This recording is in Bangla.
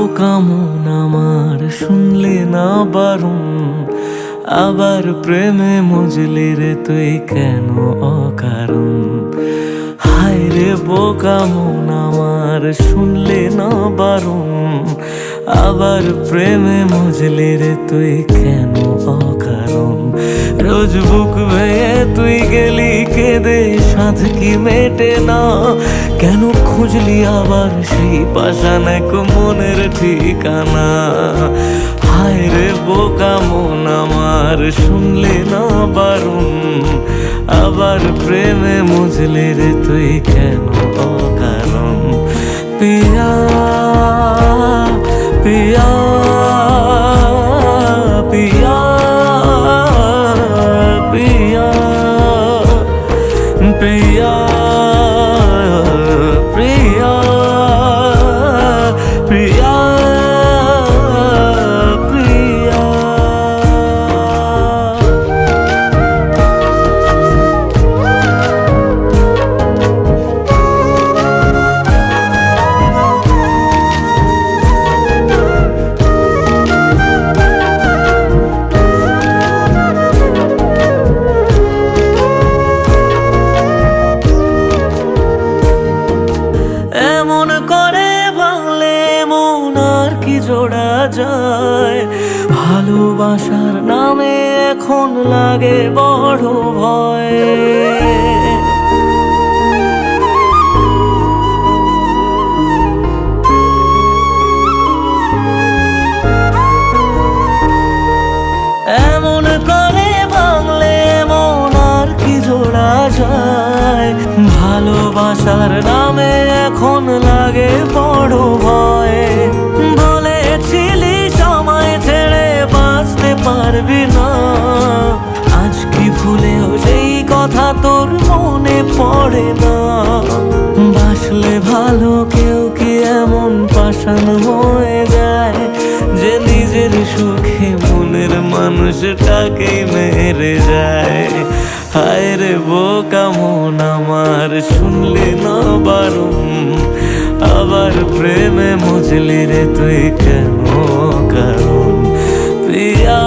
বোকা মন আমার শুনলে না বারণ, আবার প্রেমে মজলি রে তুই কেন অকারণ। হায় রে বোকা মন আমার শুনলে না বারণ, আবার প্রেমে মজলি রে তুই কেন অকারণ। রোজ বুক ভেঙে তুই গেলি কেঁদে সাধ কি মেটে না, কেন খুঁজলি আবার সেই পাষাণ এক মনের ঠিকানা। হায় রে বোকা মন আমার শুনলে না বারণ, আবার প্রেমে মজলি রে তুই কেন অকারণ। পিয়া পিয়া পিয়া পিয়া প্রিয়া প্রিয়া প্রিয়া প্রিয়া। এমন করে ভাঙলে মন আর কি জোড়া যায়, ভালোবাসার নামে এখন লাগে বড় ভয়। এমন করে ভাঙলে মন আর কি জোড়া যায়, ভালোবাসার নামে এখন লাগে বড় ভয়। বলেছিলি সময় ছেড়ে বাঁচতে পারবি না, আজ কি ভুলেও সেই কথা তোর মনে পড়ে না। বাসলে ভালো কেউ কি এমন পাষাণ হয়ে যায়, যে নিজের সুখে মনের মানুষটাকেই মেরে যায়। হায় রে বোকা মন আমার শুনলি না বারণ, আবার প্রেমে মজলি রে তুই কেন কারণ। পিয়া